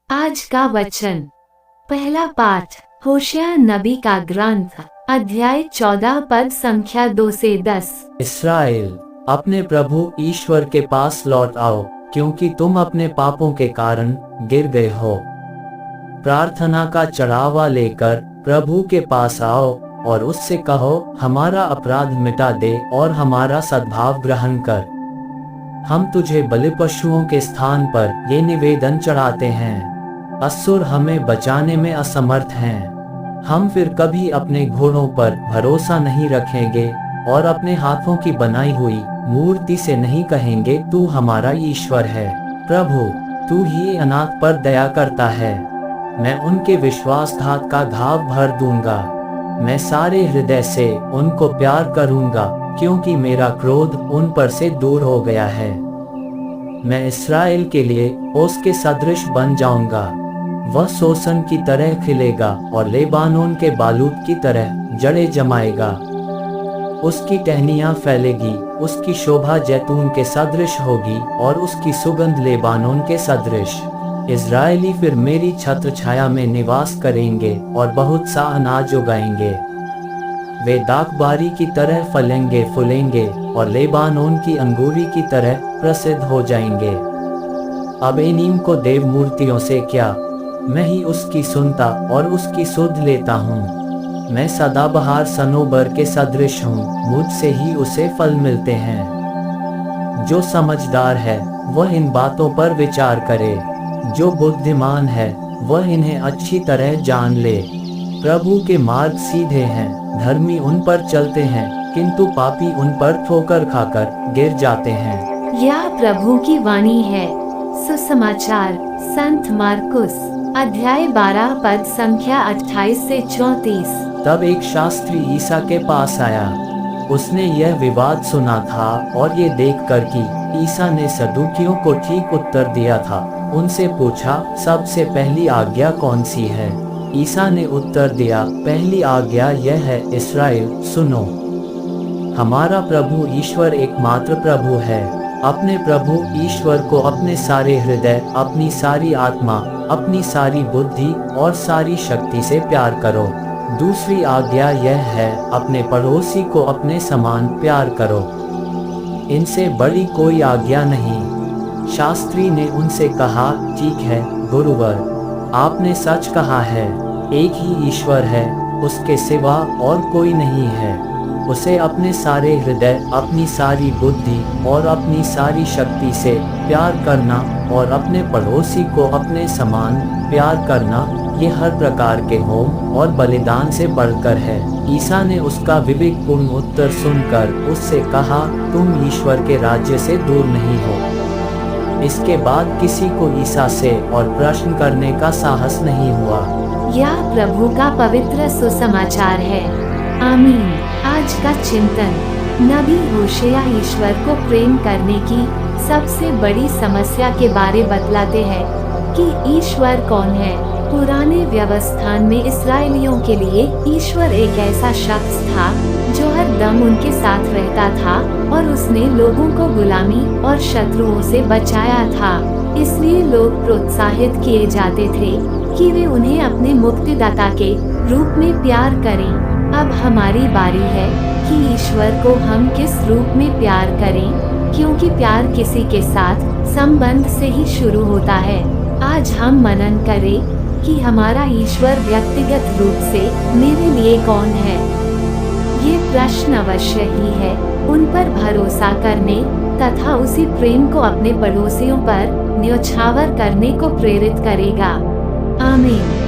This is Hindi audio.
आज का वचन। पहला पाठ होशिया नबी का ग्रंथ, अध्याय 14 पद संख्या 2 से 10। इस्राएल, अपने प्रभु ईश्वर के पास लौट आओ, क्योंकि तुम अपने पापों के कारण गिर गए हो। प्रार्थना का चढ़ावा लेकर प्रभु के पास आओ और उससे कहो, हमारा अपराध मिटा दे और हमारा सद्भाव ग्रहण कर। हम तुझे बलि पशुओं के स्थान पर ये निवेदन चढ़ाते हैं। असुर हमें बचाने में असमर्थ हैं। हम फिर कभी अपने घोड़ों पर भरोसा नहीं रखेंगे और अपने हाथों की बनाई हुई मूर्ति से नहीं कहेंगे, तू हमारा ईश्वर है। प्रभु, तू ही अनाथ पर दया करता है। मैं उनके विश्वासघात का घाव भर दूंगा। मैं सारे हृदय से उनको प्यार करूंगा, क्योंकि मेरा क्रोध उन पर से दूर हो गया है। मैं इस्राएल के लिए उसके सदृश बन जाऊंगा। वह सोसन की तरह खिलेगा और लेबानोन के बालूत की तरह जड़ें जमाएगा। उसकी टहनियां फैलेगी, उसकी शोभा जैतून के सदृश होगी और उसकी सुगंध लेबानोन के सदृश। इज़राइली फिर मेरी छत्र छाया में निवास करेंगे और बहुत सा अनाज उगाएंगे। वे दाखबारी की तरह फलेंगे फूलेंगे और लेबानोन की अंगूरी की तरह प्रसिद्ध हो जाएंगे। अब एनीम को देव मूर्तियों से क्या, मैं ही उसकी सुनता और उसकी सुध लेता हूँ। मैं सदाबहार सनोबर के सदृश हूँ, मुझसे ही उसे फल मिलते हैं। जो समझदार है वह इन बातों पर विचार करे। जो बुद्धिमान है वह इन्हें अच्छी तरह जान ले। प्रभु के मार्ग सीधे हैं, धर्मी उन पर चलते हैं, किंतु पापी उन पर ठोकर खाकर गिर जाते हैं। यह प्रभु की वाणी है। सुसमाचार संत मार्कुस, अध्याय 12 पद संख्या 28 से 34। तब एक शास्त्री ईसा के पास आया। उसने यह विवाद सुना था और ये देखकर कि ईसा ने सदूकियों को ठीक उत्तर दिया था, उनसे पूछा, सबसे पहली आज्ञा कौन सी है? ईसा ने उत्तर दिया, पहली आज्ञा यह है, इस्राएल सुनो, हमारा प्रभु ईश्वर एकमात्र प्रभु है। अपने प्रभु ईश्वर को अपने सारे हृदय, अपनी सारी आत्मा, अपनी सारी बुद्धि और सारी शक्ति से प्यार करो। दूसरी आज्ञा यह है, अपने पड़ोसी को अपने समान प्यार करो। इनसे बड़ी कोई आज्ञा नहीं। शास्त्री ने उनसे कहा, ठीक है गुरुवर, आपने सच कहा है। एक ही ईश्वर है, उसके सिवा और कोई नहीं है। उसे अपने सारे हृदय, अपनी सारी बुद्धि और अपनी सारी शक्ति से प्यार करना और अपने पड़ोसी को अपने समान प्यार करना, ये हर प्रकार के होम और बलिदान से बढ़कर है। ईसा ने उसका विवेकपूर्ण उत्तर सुनकर उससे कहा, तुम ईश्वर के राज्य से दूर नहीं हो। इसके बाद किसी को ईसा से और प्रश्न करने का साहस नहीं हुआ। यह प्रभु का पवित्र सुसमाचार है। आमीन। आज का चिंतन। नबी होशिया ईश्वर को प्रेम करने की सबसे बड़ी समस्या के बारे बतलाते हैं कि ईश्वर कौन है। पुराने व्यवस्थान में इस्राएलियों के लिए ईश्वर एक ऐसा शख्स था जो हर दम उनके साथ रहता था और उसने लोगों को गुलामी और शत्रुओं से बचाया था। इसलिए लोग प्रोत्साहित किए जाते थे कि वे उन्हें अपने मुक्तिदाता के रूप में प्यार करें। अब हमारी बारी है कि ईश्वर को हम किस रूप में प्यार करें, क्योंकि प्यार किसी के साथ संबंध से ही शुरू होता है। आज हम मनन करें कि हमारा ईश्वर व्यक्तिगत रूप से मेरे लिए कौन है। ये प्रश्न अवश्य ही है उन पर भरोसा करने तथा उसी प्रेम को अपने पड़ोसियों पर न्योछावर करने को प्रेरित करेगा। आमीन।